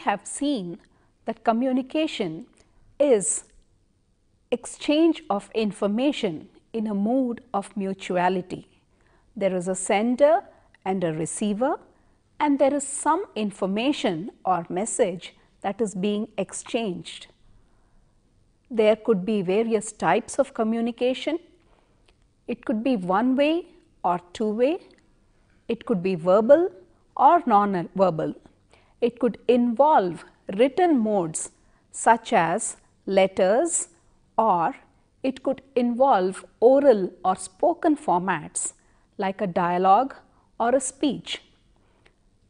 have seen that communication is exchange of information in a mood of mutuality. There is a sender and a receiver, and there is some information or message that is being exchanged. There could be various types of communication. It could be one way or two way. It could be verbal or non-verbal. It could involve written modes such as letters, or it could involve oral or spoken formats like a dialogue or a speech.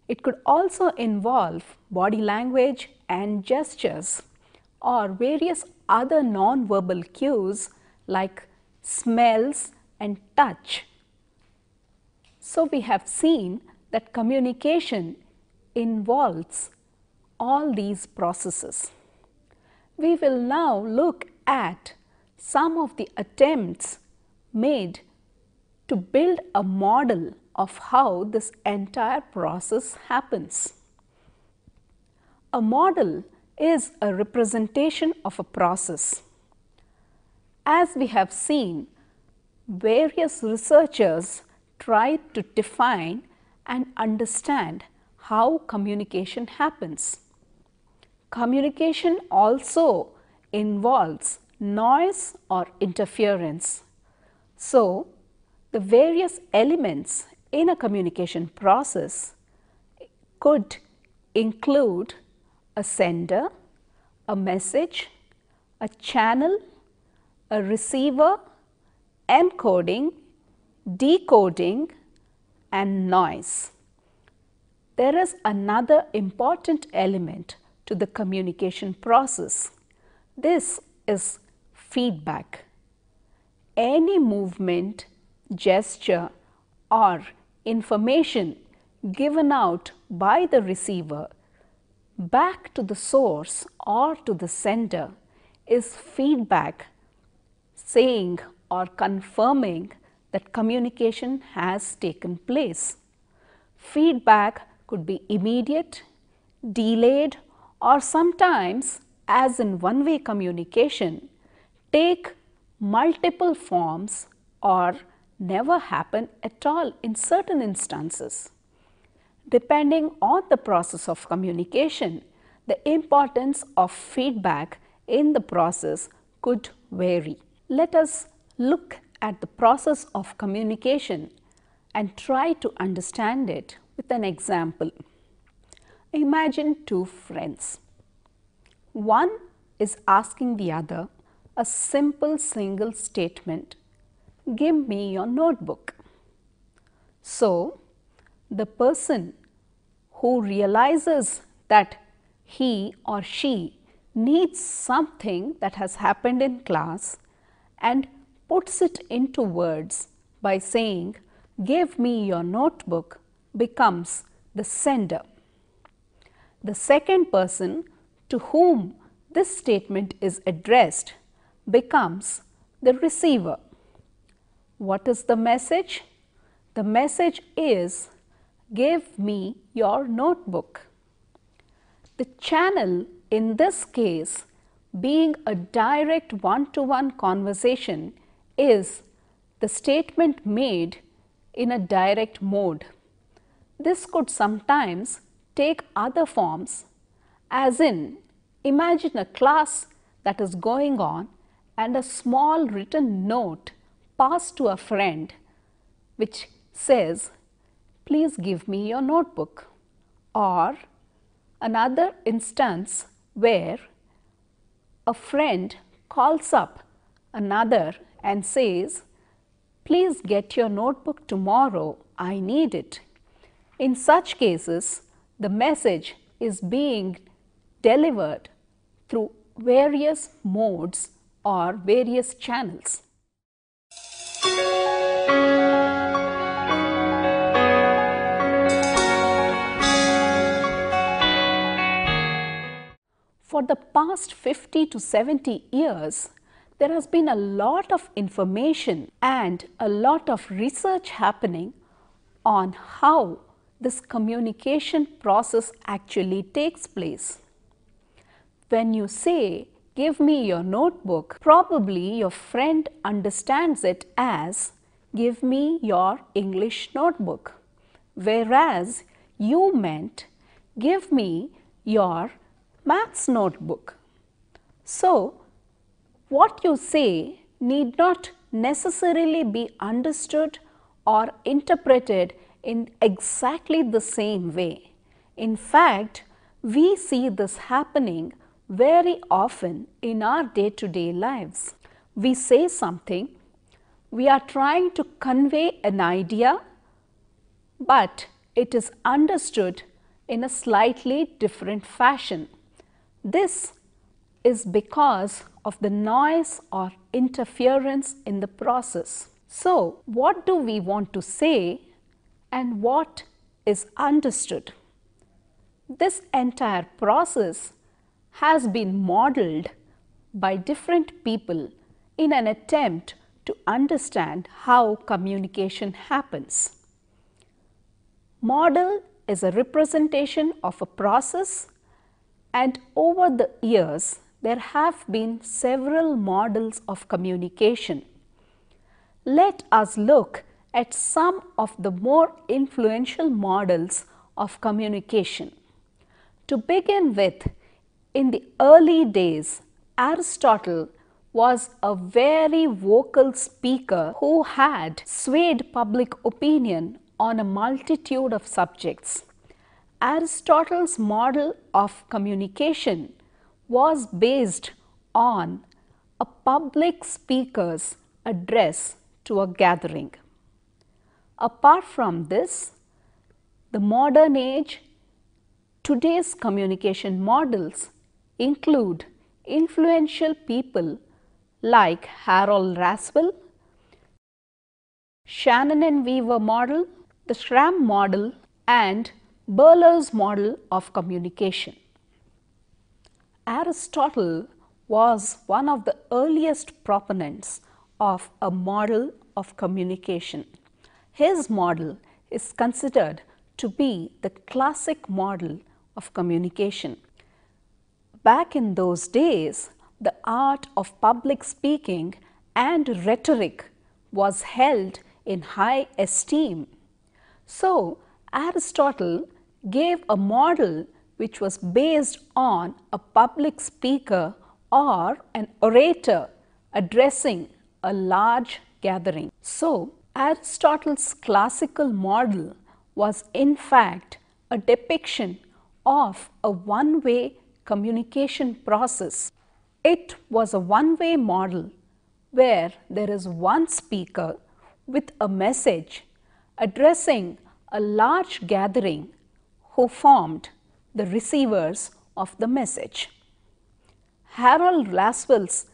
It could also involve body language and gestures or various other non-verbal cues like smells and touch. So, we have seen that communication involves all these processes. We will now look at some of the attempts made to build a model of how this entire process happens. A model is a representation of a process. As we have seen, various researchers tried to define and understand how communication happens. Communication also involves noise or interference. So, the various elements in a communication process could include a sender, a message, a channel, a receiver, encoding, decoding, and noise. There is another important element to the communication process. This is feedback. Any movement, gesture, or information given out by the receiver back to the source or to the sender is feedback, saying or confirming that communication has taken place. Feedback could be immediate, delayed, or sometimes, as in one-way communication, take multiple forms or never happen at all in certain instances. Depending on the process of communication, the importance of feedback in the process could vary. Let us look at the process of communication and try to understand it with an example. Imagine two friends. One is asking the other a simple single statement, "Give me your notebook." So, the person who realizes that he or she needs something that has happened in class and puts it into words by saying, "Give me your notebook," becomes the sender. The second person to whom this statement is addressed becomes the receiver. What is the message? The message is, "Give me your notebook." The channel in this case, being a direct one-to-one conversation, is the statement made in a direct mode. This could sometimes take other forms, as in, imagine a class that is going on and a small written note passed to a friend which says, "Please give me your notebook." Or another instance where a friend calls up another and says, "Please get your notebook tomorrow, I need it." In such cases, the message is being delivered through various modes or various channels. For the past 50 to 70 years, there has been a lot of information and a lot of research happening on how this communication process actually takes place. When you say, "Give me your notebook," probably your friend understands it as, "Give me your English notebook," whereas you meant, "Give me your maths notebook." So, what you say need not necessarily be understood or interpreted in exactly the same way. In fact, we see this happening very often in our day-to-day lives. We say something, we are trying to convey an idea, but it is understood in a slightly different fashion. This is because of the noise or interference in the process. So, what do we want to say and what is understood? This entire process has been modeled by different people in an attempt to understand how communication happens. Model is a representation of a process, and over the years there have been several models of communication. Let us look at some of the more influential models of communication. To begin with, in the early days, Aristotle was a very vocal speaker who had swayed public opinion on a multitude of subjects. Aristotle's model of communication was based on a public speaker's address to a gathering. Apart from this, the modern age, today's communication models include influential people like Harold Laswell, Shannon and Weaver model, the Schramm model, and Berler's model of communication. Aristotle was one of the earliest proponents of a model of communication. His model is considered to be the classic model of communication. Back in those days, the art of public speaking and rhetoric was held in high esteem. So, Aristotle gave a model which was based on a public speaker or an orator addressing a large gathering. So, Aristotle's classical model was in fact a depiction of a one-way communication process. It was a one-way model where there is one speaker with a message addressing a large gathering who formed the receivers of the message. Harold Laswell's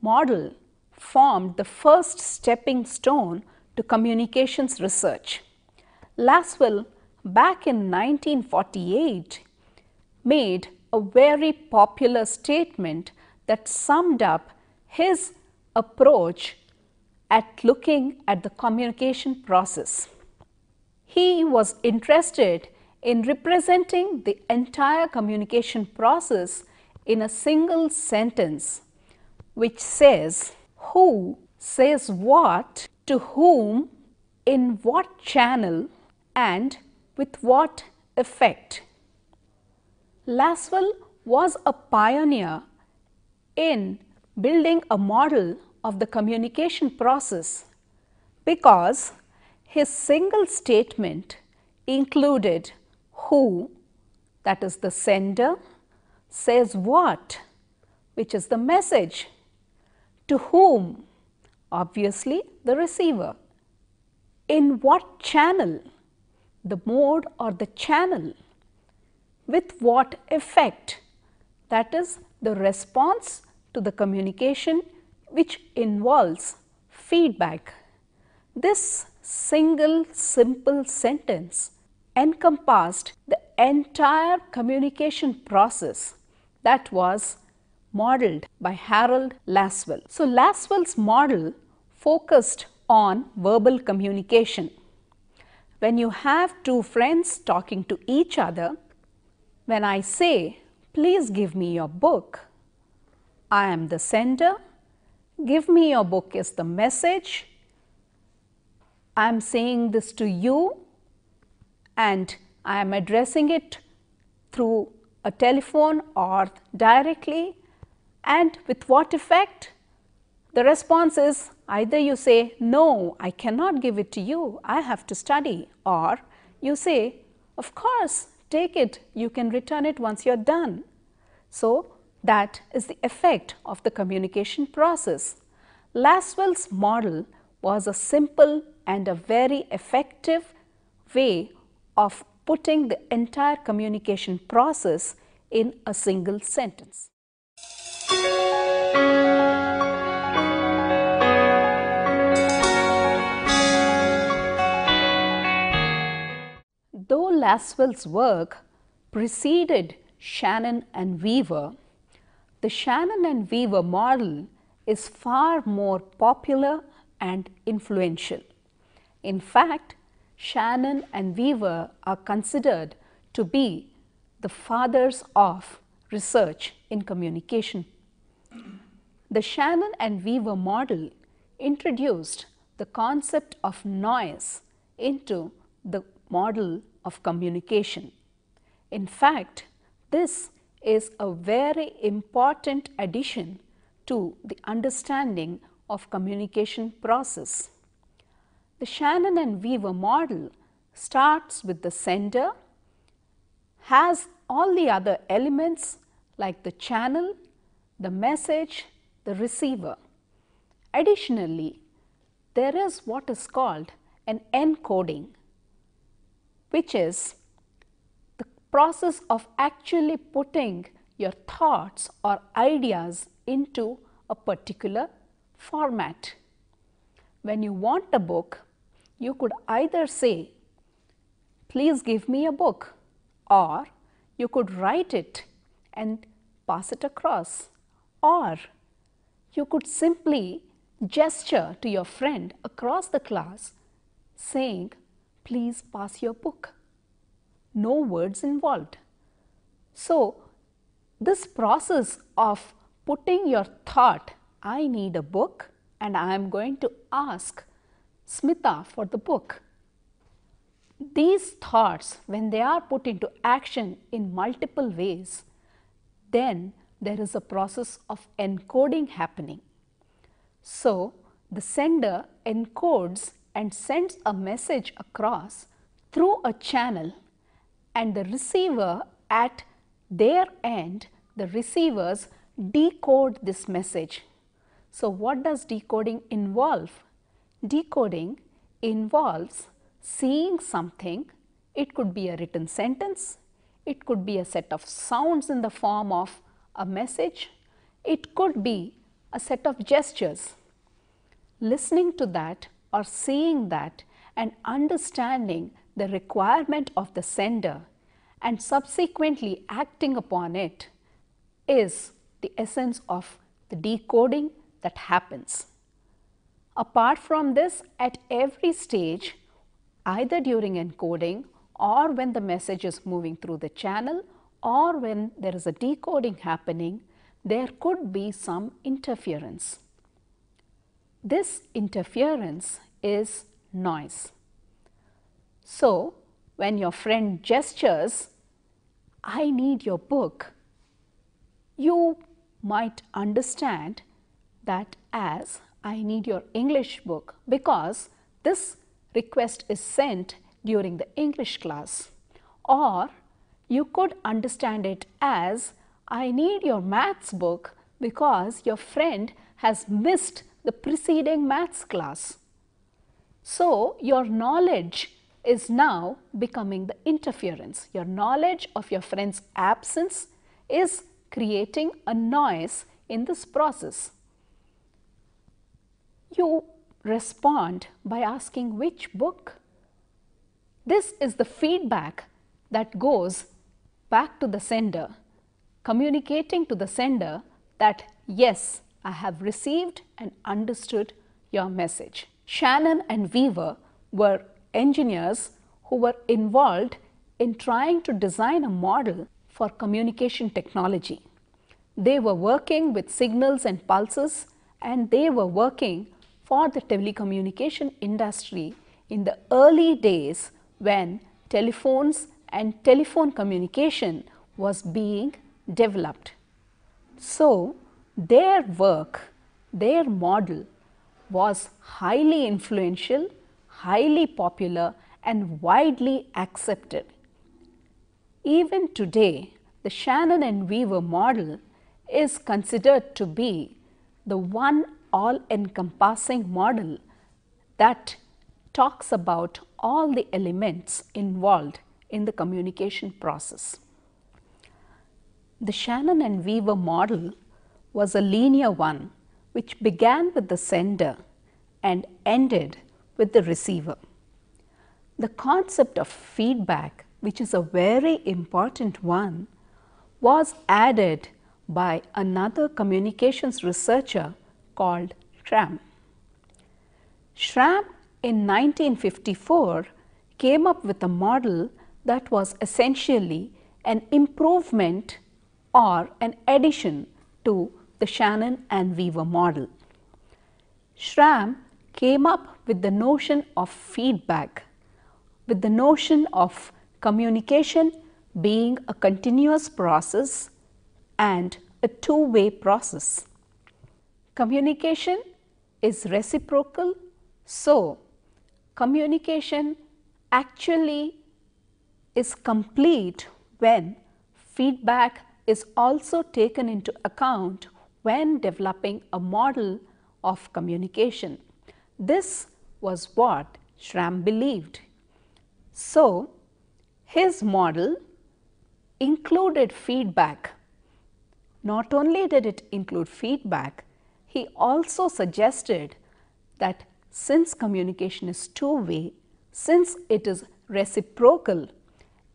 model formed the first stepping stone to communications research. Laswell, back in 1948, made a very popular statement that summed up his approach at looking at the communication process. He was interested in representing the entire communication process in a single sentence, which says, "Who says what to whom, in what channel, and with what effect." Laswell was a pioneer in building a model of the communication process because his single statement included who, that is the sender, says what, which is the message, to whom, obviously the receiver, in what channel, the mode or the channel, with what effect, that is the response to the communication which involves feedback. This single simple sentence encompassed the entire communication process that was modeled by Harold Laswell. So, Laswell's model focused on verbal communication. when you have two friends talking to each other, when I say, please give me your book, I am the sender, give me your book is the message. I am saying this to you and I am addressing it through a telephone or directly, and with what effect? The response is either you say, no, I cannot give it to you, I have to study, or you say, of course, take it, you can return it once you are done. So, that is the effect of the communication process. Lasswell's model was a simple and a very effective way of putting the entire communication process in a single sentence. Though Lasswell's work preceded Shannon and Weaver, the Shannon and Weaver model is far more popular and influential. In fact, Shannon and Weaver are considered to be the fathers of research in communication. The Shannon and Weaver model introduced the concept of noise into the model of communication. In fact, this is a very important addition to the understanding of communication process. The Shannon and Weaver model starts with the sender, has all the other elements like the channel, the message, the receiver. Additionally, there is what is called an encoding, which is the process of actually putting your thoughts or ideas into a particular format. When you want a book, you could either say, please give me a book, or you could write it and pass it across, or you could simply gesture to your friend across the class saying, please pass your book. No words involved. So, this process of putting your thought, I need a book and I am going to ask Smita for the book. These thoughts, when they are put into action in multiple ways, then there is a process of encoding happening. So, the sender encodes and sends a message across through a channel, and the receiver at their end, the receivers decode this message. So, what does decoding involve? Decoding involves seeing something. It could be a written sentence, it could be a set of sounds in the form of a message, it could be a set of gestures. Listening to that or seeing that and understanding the requirement of the sender and subsequently acting upon it is the essence of the decoding that happens. Apart from this, at every stage, either during encoding or when the message is moving through the channel or when there is a decoding happening, there could be some interference. This interference is noise. So, when your friend gestures, I need your book, you might understand that as I need your English book, because this request is sent during the English class, or you could understand it as I need your maths book because your friend has missed the preceding maths class. So, your knowledge is now becoming the interference. Your knowledge of your friend's absence is creating a noise in this process. You respond by asking which book. This is the feedback that goes back to the sender, communicating to the sender that yes, I have received and understood your message. Shannon and Weaver were engineers who were involved in trying to design a model for communication technology. They were working with signals and pulses, and they were working for the telecommunication industry in the early days when telephones and telephone communication was being developed. So, their work, their model was highly influential, highly popular, and widely accepted. Even today, the Shannon and Weaver model is considered to be the one all-encompassing model that talks about all the elements involved in the communication process. The Shannon and Weaver model was a linear one which began with the sender and ended with the receiver. The concept of feedback, which is a very important one, was added by another communications researcher called Schramm. Schramm in 1954 came up with a model that was essentially an improvement or an addition to the Shannon and Weaver model. Schramm came up with the notion of feedback, with the notion of communication being a continuous process and a two-way process. Communication is reciprocal, so communication actually is complete when feedback is also taken into account when developing a model of communication. This was what Schramm believed. So, his model included feedback. Not only did it include feedback, he also suggested that since communication is two-way, since it is reciprocal,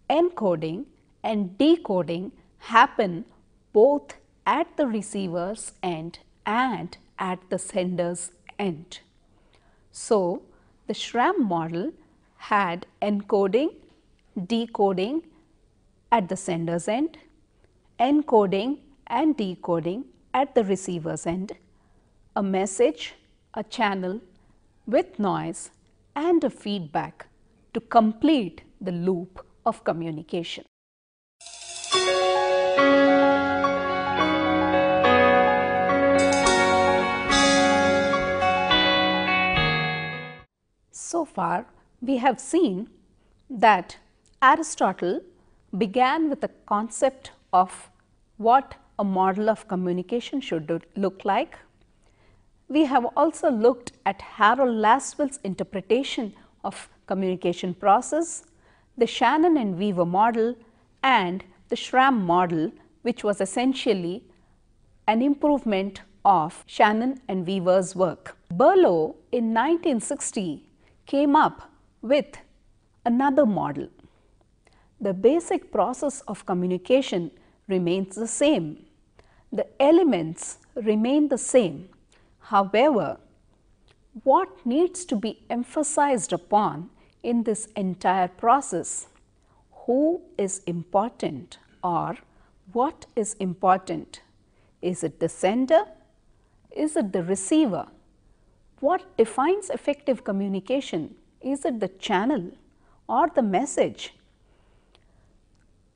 encoding and decoding happen both at the receiver's end and at the sender's end. So, the Schramm model had encoding, decoding at the sender's end, encoding and decoding at the receiver's end, a message, a channel with noise and a feedback to complete the loop of communication. So far, we have seen that Aristotle began with the concept of what a model of communication should look like. We have also looked at Harold Laswell's interpretation of communication process, the Shannon and Weaver model, and the Schramm model, which was essentially an improvement of Shannon and Weaver's work. Berlow in 1960 came up with another model. The basic process of communication remains the same. The elements remain the same. However, what needs to be emphasized upon in this entire process? Who is important or what is important? Is it the sender? Is it the receiver? What defines effective communication? Is it the channel or the message?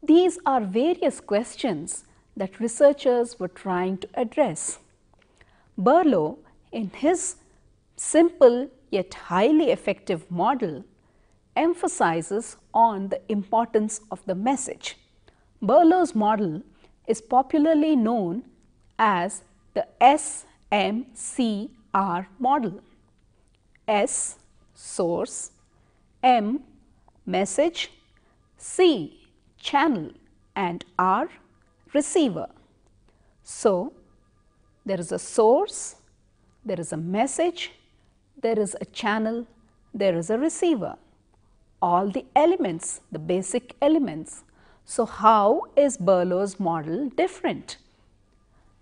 These are various questions that researchers were trying to address. Berlow, in his simple yet highly effective model, emphasizes on the importance of the message. Berlow's model is popularly known as the SMCR model. S, source, M, message, C, channel, and R, receiver. So, there is a source, there is a message, there is a channel, there is a receiver. All the elements, the basic elements. So, how is Berlow's model different?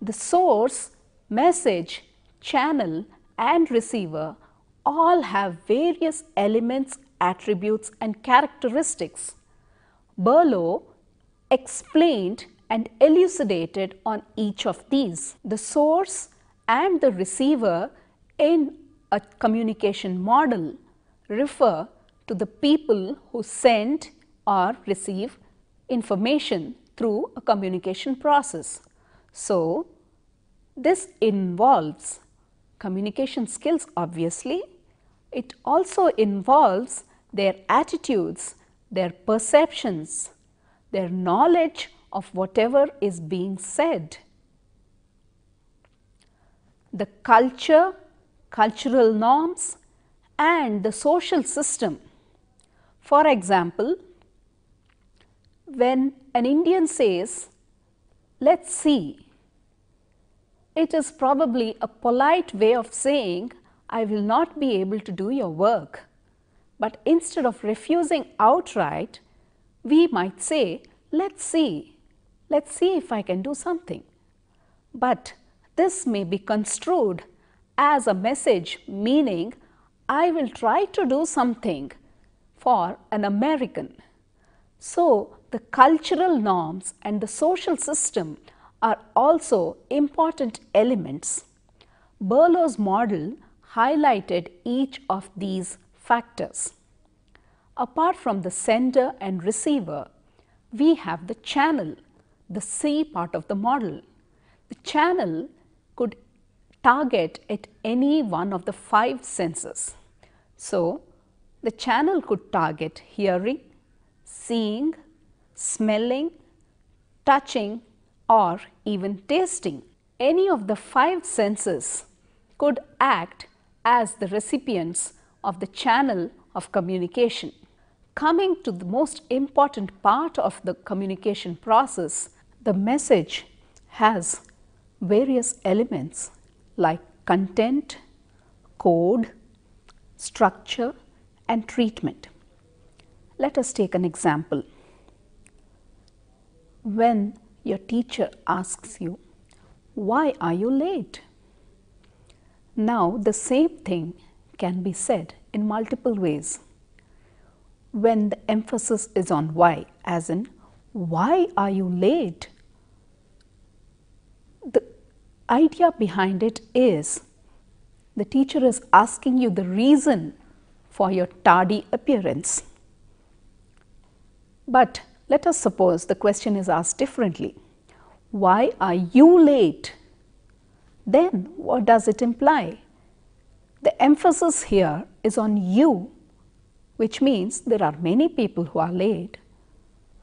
The source, message, channel and receiver all have various elements attributes and characteristics. Berlow explained and elucidated on each of these. The source and the receiver in a communication model refer to the people who send or receive information through a communication process. So, this involves communication skills obviously. It also involves their attitudes, their perceptions, their knowledge of whatever is being said. The culture, cultural norms and the social system. For example, when an Indian says, "Let's see," it is probably a polite way of saying, "I will not be able to do your work." But instead of refusing outright, we might say, "Let's see if I can do something." But this may be construed as a message meaning, "I will try to do something for an American." So, the cultural norms and the social system are also important elements. Berlow's model highlighted each of these factors. Apart from the sender and receiver, we have the channel, the C part of the model. The channel could target at any one of the 5 senses. So, the channel could target hearing, seeing, smelling, touching or even tasting. Any of the 5 senses could act as the recipients of the channel of communication. Coming to the most important part of the communication process, the message has various elements like content, code, structure and treatment. Let us take an example. When your teacher asks you, "Why are you late?" Now, the same thing can be said in multiple ways. When the emphasis is on why, as in, "Why are you late?" The idea behind it is the teacher is asking you the reason for your tardy appearance. But let us suppose the question is asked differently. "Why are you late?" Then what does it imply? The emphasis here is on you, which means there are many people who are late.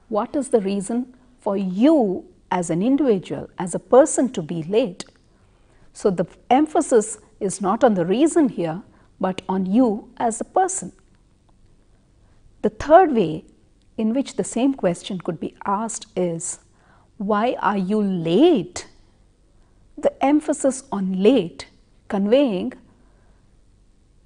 What is the reason for you as an individual, as a person to be late? So, the emphasis is not on the reason here, but on you as a person. The third way in which the same question could be asked is, "Why are you late?" The emphasis on late conveying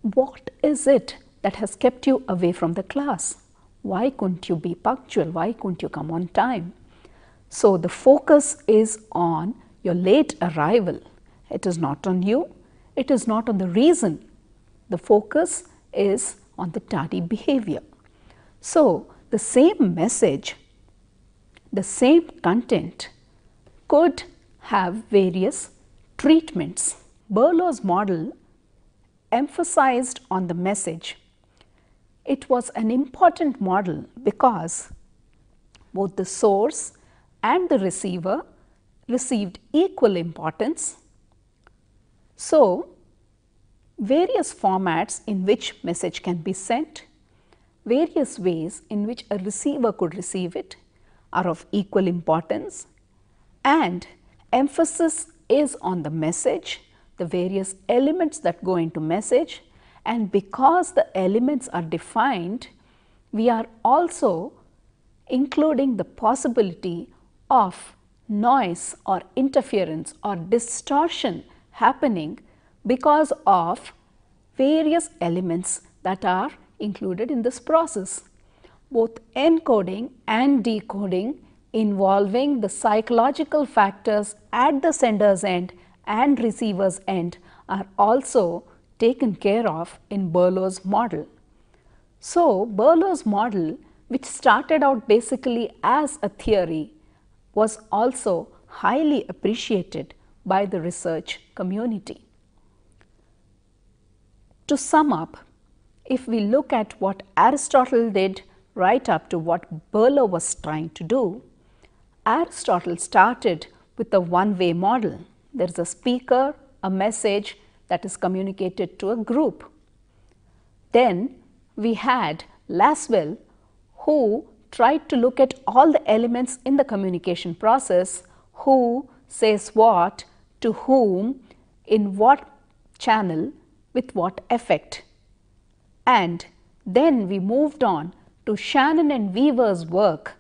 what is it that has kept you away from the class? Why couldn't you be punctual? Why couldn't you come on time? So, the focus is on your late arrival. It is not on you. It is not on the reason. The focus is on the tardy behavior. So, the same message, the same content could have various treatments. Berlow's model emphasized on the message. It was an important model because both the source and the receiver received equal importance. So, various formats in which message can be sent, various ways in which a receiver could receive it are of equal importance, and emphasis is on the message, the various elements that go into message, and because the elements are defined, we are also including the possibility of noise or interference or distortion happening because of various elements that are included in this process. Both encoding and decoding involving the psychological factors at the sender's end and receiver's end are also taken care of in Berlow's model. So, Berlow's model, which started out basically as a theory, was also highly appreciated by the research community. To sum up, if we look at what Aristotle did right up to what Berlow was trying to do, Aristotle started with a one-way model. There is a speaker, a message that is communicated to a group. Then we had Laswell, who tried to look at all the elements in the communication process: who says what, to whom, in what channel, with what effect. And then we moved on to Shannon and Weaver's work,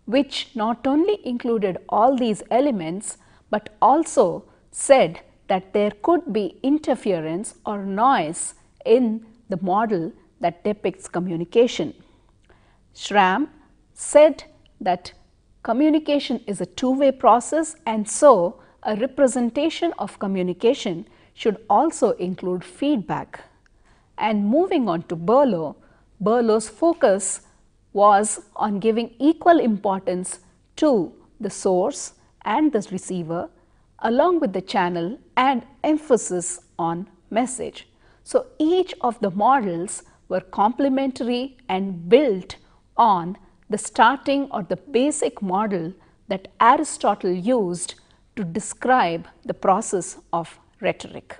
which not only included all these elements but also said that there could be interference or noise in the model that depicts communication. Schramm said that communication is a two-way process, and so a representation of communication should also include feedback. And moving on to Berlow, Berlow's focus was on giving equal importance to the source and the receiver, along with the channel, and emphasis on message. So, each of the models were complementary and built on the starting or the basic model that Aristotle used to describe the process of rhetoric.